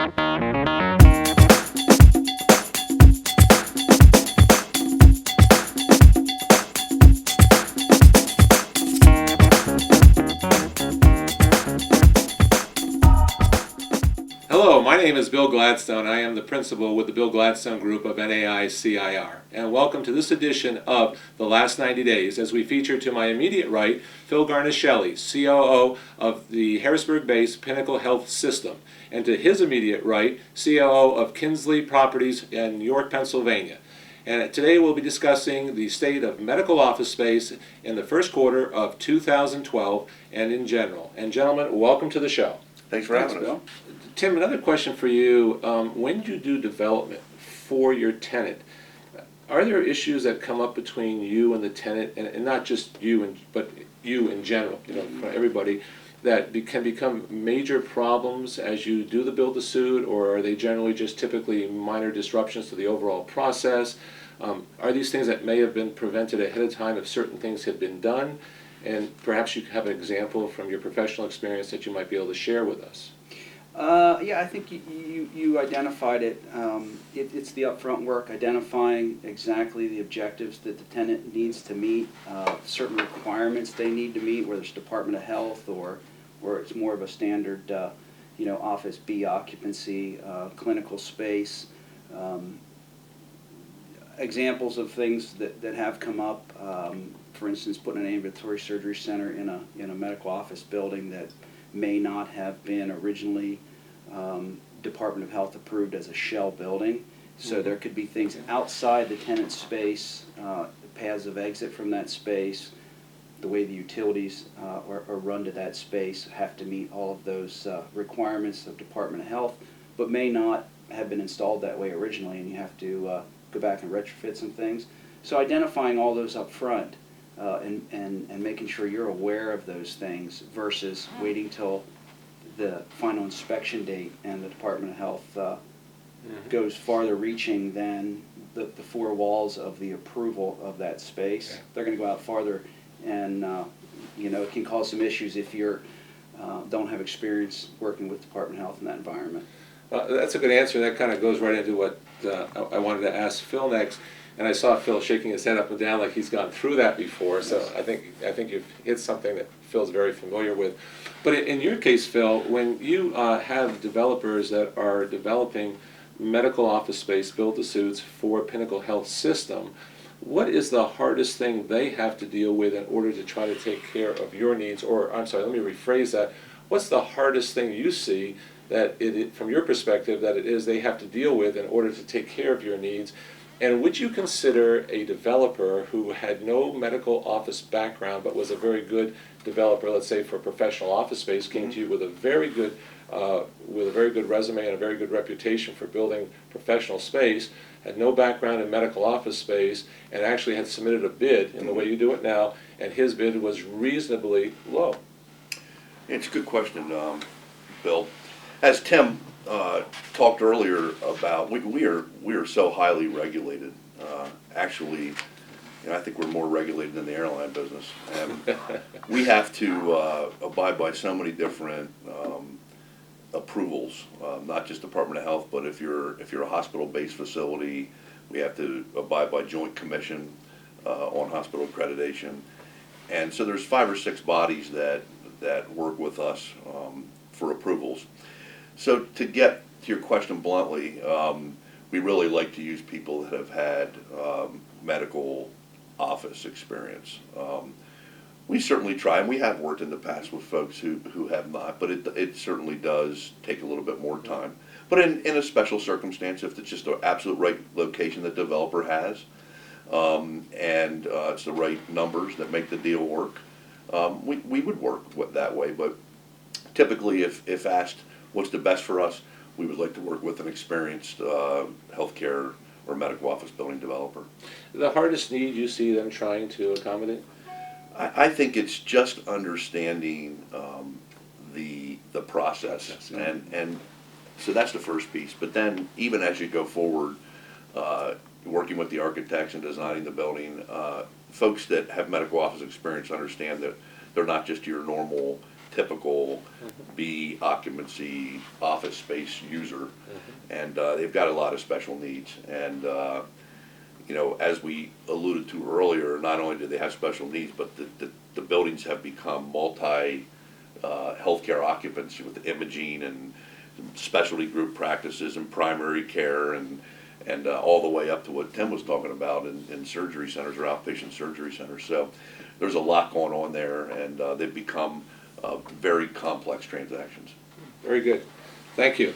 Hello, my name is Bill Gladstone. I am the principal with the Bill Gladstone Group of NAI-CIR. And welcome to this edition of The Last 90 Days as we feature to my immediate right, Phil Garnishelli, COO of the Harrisburg-based Pinnacle Health System. And to his immediate right, COO of Kinsley Properties in York, Pennsylvania. And today we'll be discussing the state of medical office space in the first quarter of 2012 and in general. And gentlemen, welcome to the show. Thanks for having us, Bill. Tim, another question for you. When you do development for your tenant, are there issues that come up between you and the tenant, and not just you, but you in general, for everybody, that can become major problems as you do the build-to-suit, or are they generally just typically minor disruptions to the overall process? Are these things that may have been prevented ahead of time if certain things had been done? And perhaps you have an example from your professional experience that you might be able to share with us. Yeah, I think you identified it. It's the upfront work, identifying exactly the objectives that the tenant needs to meet, certain requirements they need to meet, whether it's Department of Health or it's more of a standard, Office B occupancy, clinical space. Examples of things that have come up, for instance, putting an ambulatory surgery center in a medical office building that may not have been originally Department of Health approved as a shell building. So there could be things outside the tenant space, paths of exit from that space, the way the utilities are run to that space have to meet all of those requirements of Department of Health, but may not have been installed that way originally, and you have to go back and retrofit some things. So identifying all those up front and making sure you're aware of those things versus waiting till the final inspection date and the Department of Health goes farther reaching than the four walls of the approval of that space. Yeah. They're going to go out farther, and it can cause some issues if you don't have experience working with Department of Health in that environment. That's a good answer. That kind of goes right into what I wanted to ask Phil next. And I saw Phil shaking his head up and down like he's gone through that before. So I think you've hit something that Phil's very familiar with. But in your case, Phil, when you have developers that are developing medical office space build-to-suits for Pinnacle Health System, what is the hardest thing they have to deal with in order to try to take care of your needs? Or, I'm sorry, let me rephrase that. What's the hardest thing you see that from your perspective, that it is they have to deal with in order to take care of your needs? And would you consider a developer who had no medical office background but was a very good developer, let's say for professional office space, came to you with a very good resume and a very good reputation for building professional space, had no background in medical office space, and actually had submitted a bid in the way you do it now, and his bid was reasonably low? It's a good question, Bill. As Tim talked earlier about, we are so highly regulated. Actually, I think we're more regulated than the airline business, and we have to abide by so many different approvals, not just Department of Health, but if you're a hospital-based facility, we have to abide by Joint Commission on hospital accreditation, and so there's 5 or 6 bodies that work with us for approvals. So to get to your question bluntly, we really like to use people that have had medical office experience. We certainly try, and we have worked in the past with folks who have not, but it certainly does take a little bit more time. But in a special circumstance, if it's just the absolute right location that the developer has, and it's the right numbers that make the deal work, we would work that way. But typically, if asked what's the best for us, we would like to work with an experienced healthcare or medical office building developer. The hardest need you see them trying to accommodate? I think it's just understanding the process, and so that's the first piece. But then even as you go forward, working with the architects and designing the building, folks that have medical office experience understand that they're not just your normal typical B occupancy office space user. And they've got a lot of special needs. And you know, as we alluded to earlier, not only do they have special needs, but the buildings have become multi healthcare occupancy with imaging and specialty group practices and primary care and all the way up to what Tim was talking about in surgery centers or outpatient surgery centers. So there's a lot going on there, and they've become very complex transactions. Very good. Thank you.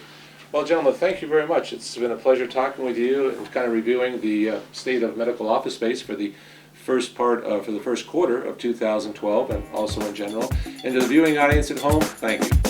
Well, gentlemen, thank you very much. It's been a pleasure talking with you and kind of reviewing the state of medical office space for the first quarter of 2012 and also in general. And to the viewing audience at home, thank you.